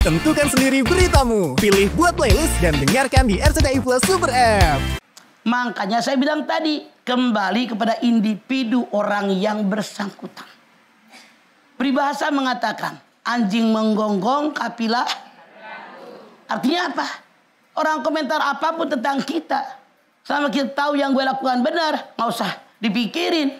Tentukan sendiri beritamu. Pilih buat playlist dan dengarkan di RCTI Plus Super App. Makanya saya bilang tadi, kembali kepada individu orang yang bersangkutan. Peribahasa mengatakan, anjing menggonggong, kapilah. Artinya apa? Orang komentar apapun tentang kita, selama kita tahu yang gue lakukan benar, nggak usah dipikirin.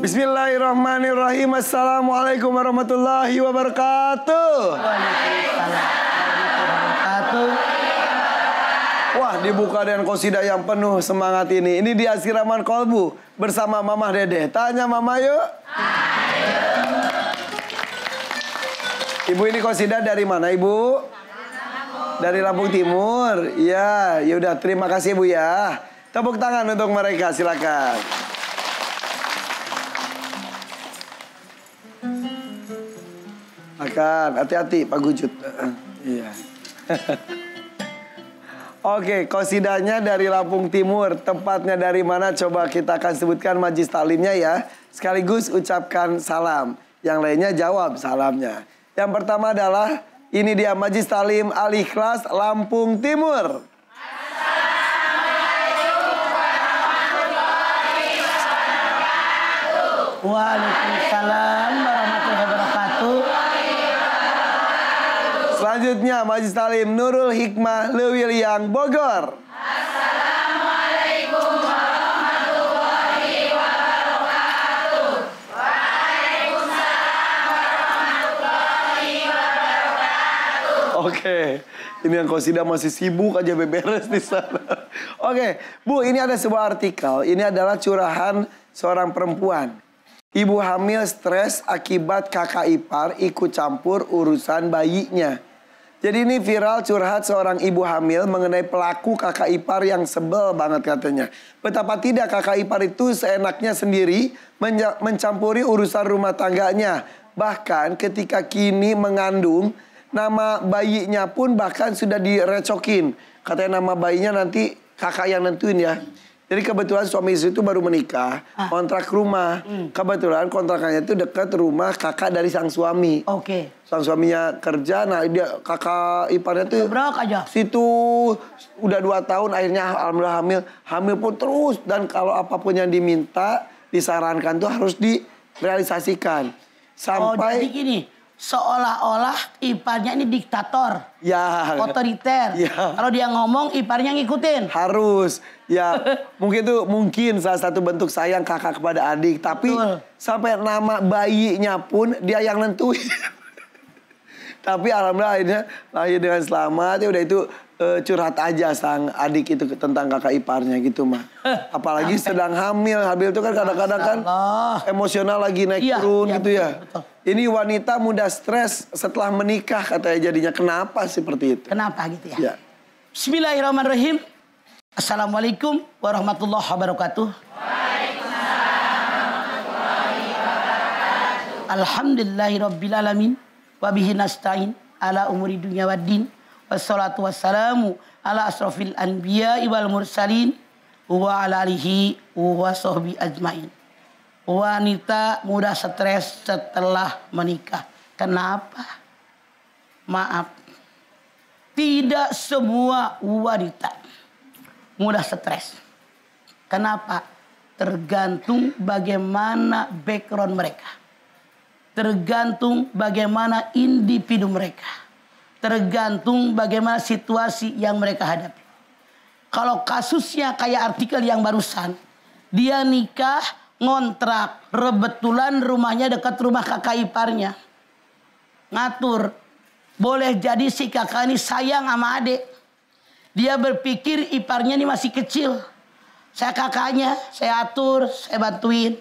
Bismillahirrahmanirrahim. Assalamualaikum warahmatullahi wabarakatuh. Wah, dibuka dengan qasidah yang penuh semangat ini. Ini di Asiraman Kolbu bersama Mamah Dede. Tanya Mama yuk. Ibu, ini qasidah dari mana Ibu? Dari Lampung Timur. Ya, yaudah terima kasih Bu ya. Tepuk tangan untuk mereka, silakan. Makan, hati-hati Pak Gujut. Iya. Oke, qasidahnya dari Lampung Timur. Tempatnya dari mana? Coba kita akan sebutkan majlis taklimnya ya. Sekaligus ucapkan salam. Yang lainnya jawab salamnya. Yang pertama adalah ini dia majlis taklim Al-Ikhlas Lampung Timur. Waalaikumsalam warahmatullahi wabarakatuh. Selanjutnya Majlis Taklim Nurul Hikmah Lewiliang Bogor. Assalamualaikum warahmatullahi wabarakatuh. Waalaikumsalam warahmatullahi wabarakatuh. Oke, ini yang qasidah masih sibuk aja beberes di sana. Oke, Bu, ini ada sebuah artikel. Ini adalah curahan seorang perempuan. Ibu hamil stres akibat kakak ipar ikut campur urusan bayinya. Jadi ini viral curhat seorang ibu hamil mengenai pelaku kakak ipar yang sebel banget katanya. Betapa tidak kakak ipar itu seenaknya sendiri mencampuri urusan rumah tangganya. Bahkan ketika kini mengandung, nama bayinya pun bahkan sudah direcokin. Katanya nama bayinya nanti kakak yang nentuin ya. Jadi kebetulan suami istri itu baru menikah, kontrak rumah. Kebetulan kontrakannya itu dekat rumah kakak dari sang suami. Oke. Sang suaminya kerja, nah dia kakak iparnya tuh aja. Situ udah 2 tahun akhirnya alhamdulillah hamil. Hamil pun terus, dan kalau apapun yang diminta, disarankan tuh harus direalisasikan. Sampai jadi gini, seolah-olah iparnya ini diktator. Ya. Otoriter. Ya. Kalau dia ngomong, iparnya ngikutin. Harus. Ya, mungkin salah satu bentuk sayang kakak kepada adik. Tapi sampai nama bayinya pun dia yang nentuin. Tapi alhamdulillah akhirnya lahir dengan selamat. Ya udah itu curhat aja sang adik itu tentang kakak iparnya gitu mah. Apalagi sedang hamil. Hamil itu kan kadang-kadang kan emosional lagi naik turun gitu ya. Betul. Ini wanita mudah stres setelah menikah katanya jadinya. Kenapa seperti itu? Kenapa gitu ya? Ya. Bismillahirrahmanirrahim. Assalamualaikum warahmatullahi wabarakatuh. Alhamdulillahirrabbilalamin. Wabihi nasta'in ala umuri dunia waddin. Wassalatu wassalamu ala asrafil anbiya wal mursalin. Wa ala alihi wa sahbi ajmain. Wanita mudah stres setelah menikah. Kenapa? Maaf. Tidak semua wanita mudah stres. Kenapa? Tergantung bagaimana background mereka. Tergantung bagaimana individu mereka. Tergantung bagaimana situasi yang mereka hadapi. Kalau kasusnya kayak artikel yang barusan. Dia nikah, ngontrak. Kebetulan rumahnya dekat rumah kakak iparnya. Ngatur. Boleh jadi si kakak ini sayang sama adik. Dia berpikir iparnya ini masih kecil. Saya kakaknya, saya atur, saya bantuin.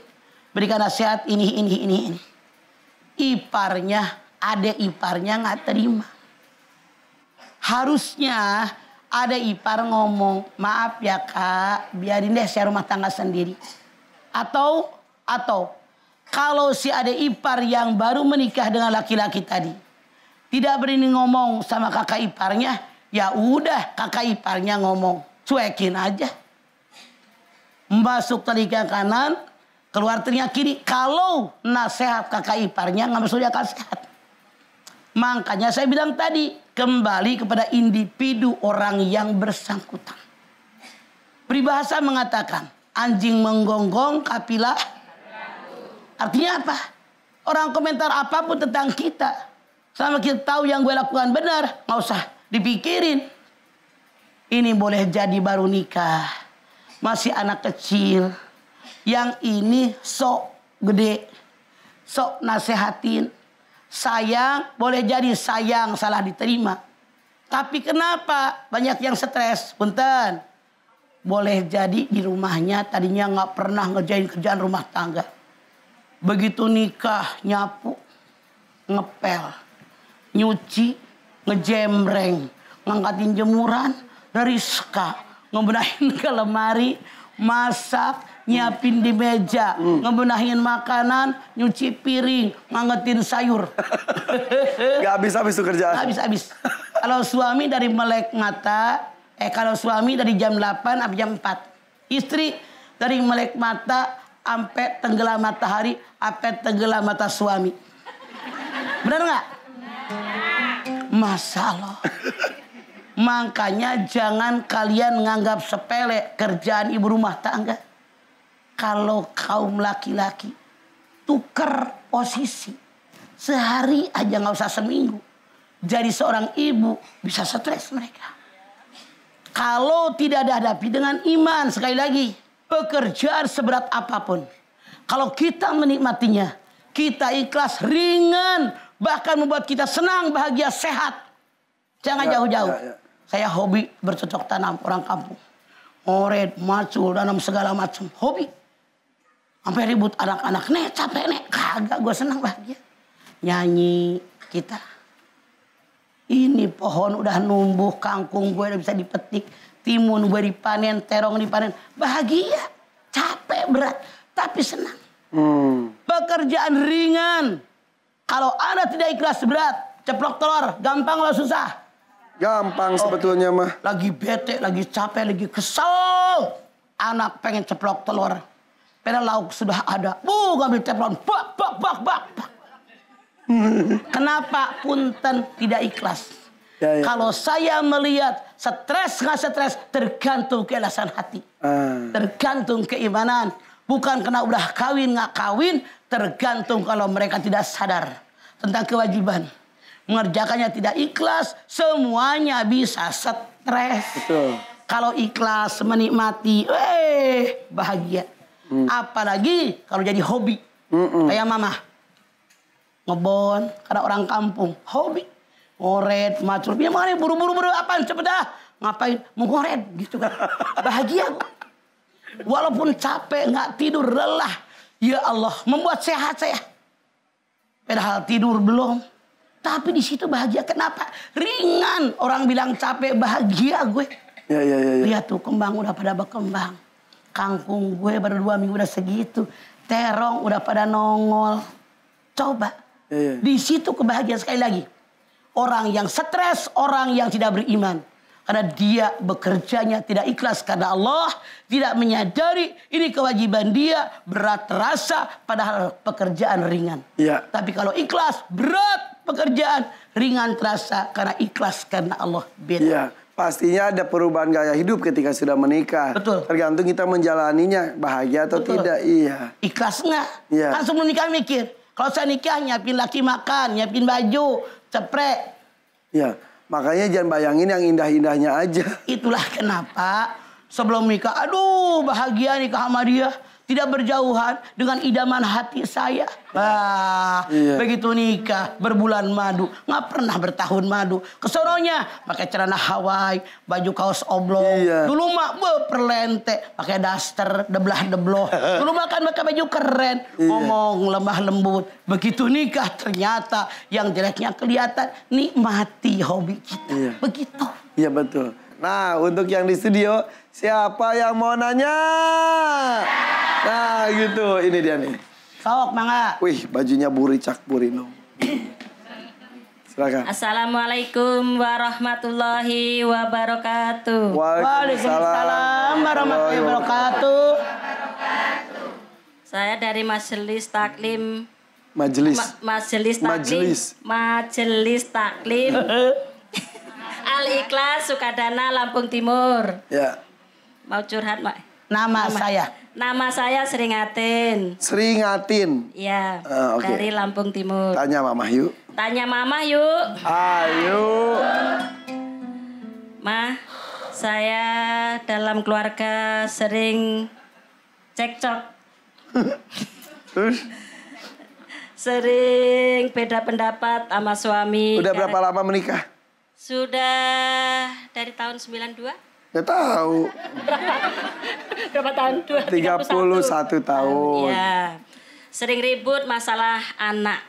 Berikan nasihat ini. iparnya, adik iparnya nggak terima. Harusnya ada ipar ngomong, maaf ya kak, biarin deh saya rumah tangga sendiri. Atau kalau si adik ipar yang baru menikah dengan laki-laki tadi tidak berani ngomong sama kakak iparnya, ya udah kakak iparnya ngomong, cuekin aja. Masuk telinga kanan, keluar telinga kiri. Kalau nasihat kakak iparnya nggak masuk akal sehat. Makanya saya bilang tadi, kembali kepada individu orang yang bersangkutan. Peribahasa mengatakan, anjing menggonggong kapilah. Artinya apa? Orang komentar apapun tentang kita, selama kita tahu yang gue lakukan benar, nggak usah dipikirin. Ini boleh jadi baru nikah, masih anak kecil. Yang ini sok gede, sok nasehatin. Sayang, boleh jadi sayang salah diterima. Tapi kenapa banyak yang stres? Punten. Boleh jadi di rumahnya tadinya nggak pernah ngerjain kerjaan rumah tangga. Begitu nikah, nyapu, ngepel, nyuci, ngejembreng, ngangkatin jemuran, dari ska, ngebenahin ke lemari, masak, nyiapin di meja, ngebenahin makanan, nyuci piring, ngangetin sayur. Gak habis-habis tuh kerjaan. Gak habis-habis. Kalau suami dari melek mata, kalau suami dari jam 8 sampai jam 4. Istri dari melek mata sampai tenggelam matahari, sampai tenggelam mata suami. Benar nggak? Masalah. Makanya jangan kalian menganggap sepele kerjaan ibu rumah tangga. Kalau kaum laki-laki tuker posisi sehari aja, nggak usah seminggu, jadi seorang ibu bisa stres mereka. Kalau tidak dihadapi dengan iman, sekali lagi, pekerjaan seberat apapun, kalau kita menikmatinya, kita ikhlas, ringan, bahkan membuat kita senang, bahagia, sehat. Jangan jauh-jauh. Saya hobi bercocok tanam, orang kampung. Oret, macul, tanam segala macam. Hobi. Sampai ribut anak-anak. Nek, capek, nek. Kagak, gue senang, bahagia. Nyanyi kita. Ini pohon udah numbuh, kangkung gue udah bisa dipetik. Timun gue dipanen, terong dipanen. Bahagia. Capek, berat. Tapi senang. Pekerjaan ringan. Kalau Anda tidak ikhlas berat, ceplok telur, gampang atau susah? Gampang sebetulnya mah. Lagi bete, lagi capek, lagi kesel. Anak pengen ceplok telur. Padahal lauk sudah ada. Ngambil teflon. Bak. Kenapa punten tidak ikhlas? Ya. Kalau saya melihat stres nggak stres, tergantung keikhlasan hati. Tergantung keimanan. Bukan karena udah kawin nggak kawin, tergantung kalau mereka tidak sadar tentang kewajiban. Mengerjakannya tidak ikhlas, semuanya bisa stres. Betul. Kalau ikhlas menikmati, bahagia. Apalagi kalau jadi hobi. Kayak mama. Ngebon, karena orang kampung. Hobi. Ngoret, macul. Ya makanya buru-buru apaan? Cepet dah. Ngapain? Mau ngoret gitu kan. Bahagia. Walaupun capek, nggak tidur, lelah. Ya Allah, membuat sehat saya. Padahal tidur belum. Tapi di situ bahagia. Kenapa? Ringan. Orang bilang capek, bahagia gue. Ya. Lihat tuh, kembang udah pada berkembang. Kangkung gue baru 2 minggu udah segitu. Terong udah pada nongol. Coba. Ya. Di situ kebahagiaan sekali lagi. Orang yang stres, orang yang tidak beriman. Karena dia bekerjanya tidak ikhlas karena Allah. Tidak menyadari ini kewajiban dia. Berat terasa padahal pekerjaan ringan. Ya. Tapi kalau ikhlas, berat pekerjaan. Ringan terasa karena ikhlas karena Allah. Beda. Iya. Pastinya ada perubahan gaya hidup ketika sudah menikah. Betul. Tergantung kita menjalaninya. Bahagia atau Betul. tidak. Iya. Ikhlas nggak? Iya. Kan sebelum nikah mikir. Kalau saya nikah nyiapin laki makan, nyiapin baju, ceprek. Iya. Makanya jangan bayangin yang indah-indahnya aja. Itulah kenapa sebelum nikah, aduh bahagia nikah sama dia. tidak berjauhan dengan idaman hati saya. Begitu nikah berbulan madu, nggak pernah bertahun madu. Kesononya pakai celana Hawaii, baju kaos oblong. Dulu mak perlente, pakai daster deblah-debloh. Dulu makan pakai baju keren, ngomong lemah lembut. Begitu nikah ternyata yang jeleknya kelihatan, nikmati hobi kita. Begitu. Iya betul. Nah, untuk yang di studio, siapa yang mau nanya? Nah, gitu. Ini dia nih. Sok, Mangga. Wih, bajunya Buricak Burino. Silakan. Assalamualaikum warahmatullahi wabarakatuh. Waalaikumsalam warahmatullahi wabarakatuh. Saya dari Majelis Taklim. Majelis Taklim. Al-Ikhlas Sukadana Lampung Timur. Ya. Mau curhat, Mak? Nama saya Seringatin. Seringatin. Iya. Okay. Dari Lampung Timur. Tanya Mama yuk. Ayo. Ma, saya dalam keluarga sering cekcok. Terus? Sering beda pendapat sama suami. Udah berapa lama menikah? Sudah dari tahun 92. Gak tahu. Berapa tahun? 31 tahun. Ya. Sering ribut masalah anak.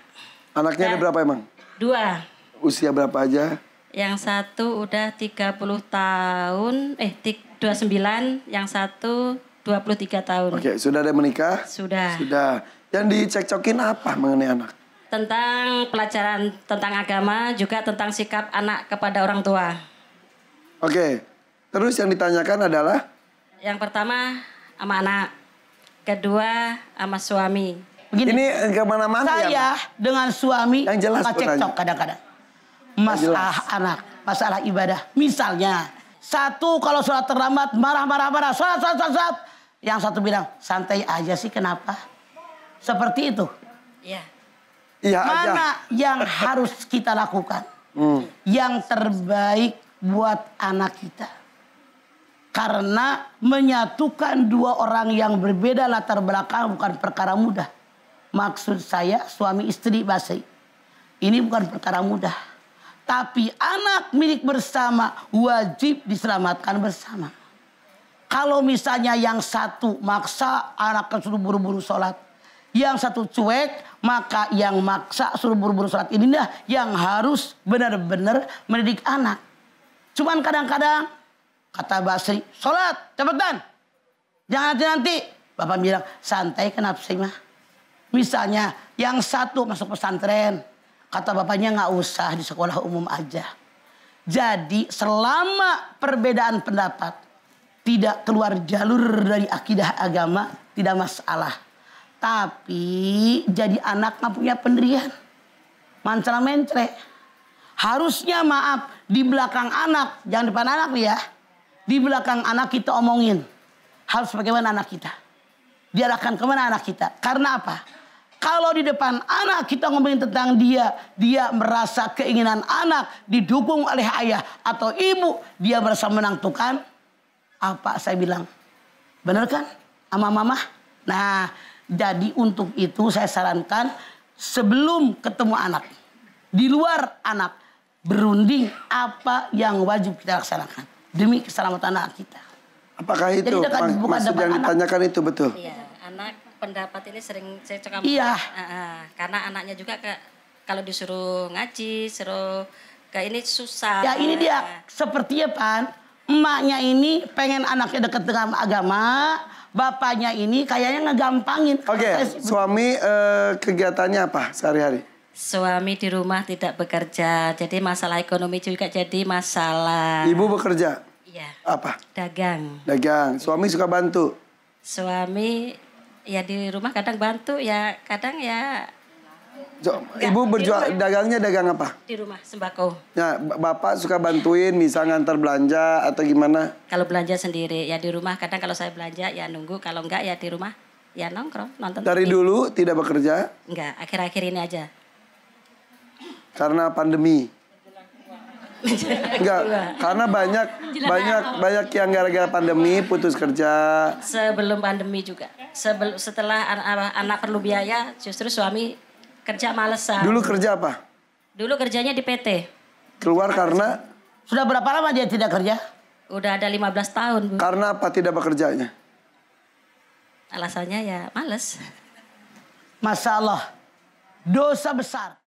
Anaknya ada berapa emang? 2. Usia berapa aja? Yang satu udah 30 tahun, 29, yang satu 23 tahun. Oke, sudah ada menikah? Sudah. Yang dicekcokin apa mengenai anak? Tentang pelajaran tentang agama, juga tentang sikap anak kepada orang tua. Oke. Terus yang ditanyakan adalah? Yang pertama sama anak. Kedua sama suami. Begini, ini kemana-mana ya? Saya dengan suami yang jelas cekcok kadang-kadang. Masalah anak, masalah ibadah. Misalnya, satu kalau sholat terlambat marah. Sholat. Yang satu bilang, santai aja sih kenapa? Seperti itu. Iya. Iya Mana aja. yang harus kita lakukan? Yang terbaik buat anak kita. Karena menyatukan dua orang yang berbeda latar belakang bukan perkara mudah. Maksud saya suami istri Basri. Ini bukan perkara mudah. Tapi anak milik bersama wajib diselamatkan bersama. Kalau misalnya yang satu maksa anaknya suruh buru-buru sholat. Yang satu cuek, maka yang maksa suruh buru-buru sholat inilah yang harus benar-benar mendidik anak. Cuman kadang-kadang kata Basri, sholat cepetan. Jangan nanti. Bapak bilang, santai kenapa sih mah? Misalnya yang satu masuk pesantren. Kata bapaknya nggak usah di sekolah umum aja. Jadi selama perbedaan pendapat tidak keluar jalur dari akidah agama tidak masalah. Tapi jadi anak nggak punya pendirian. Mancra-mencre. Harusnya maaf di belakang anak. Jangan depan anak nih ya. Di belakang anak kita omongin. Harus bagaimana anak kita. Diarahkan kemana anak kita. Karena apa? Kalau di depan anak kita ngomongin tentang dia merasa keinginan anak didukung oleh ayah atau ibu, dia merasa menentukan. Apa saya bilang? Benar kan? Sama mama? Nah, jadi untuk itu saya sarankan sebelum ketemu anak, di luar anak, berunding apa yang wajib kita laksanakan demi keselamatan anak kita. Apakah itu maksud yang ditanyakan itu betul? Iya, anak pendapat ini sering saya cekam. Iya. Karena anaknya juga kalau disuruh ngaji, suruh ini susah. Ya ini dia sepertinya Pan, emaknya ini pengen anaknya dekat dengan agama, bapaknya ini kayaknya ngegampangin. Oke, suami kegiatannya apa sehari-hari? Suami di rumah tidak bekerja, jadi masalah ekonomi juga jadi masalah. Ibu bekerja? Iya. Apa? Dagang. Suami suka bantu? Suami ya di rumah kadang bantu ya, kadang ya. Ibu berjual dagangnya dagang apa? Di rumah sembako. Nah, bapak suka bantuin bisa ngantar belanja atau gimana? Kalau belanja sendiri ya di rumah, kadang kalau saya belanja ya nunggu, kalau enggak ya di rumah ya nongkrong nonton. Dari TV. dulu tidak bekerja? Enggak, akhir-akhir ini aja. Karena pandemi. Enggak, karena banyak yang gara-gara pandemi putus kerja. Sebelum pandemi juga. Setelah anak perlu biaya, justru suami kerja malesan. Dulu kerja apa? Dulu kerjanya di PT. Keluar karena? Sudah berapa lama dia tidak kerja? Udah ada 15 tahun, Bu. Karena apa tidak bekerjanya? Alasannya ya males. Masalah dosa besar.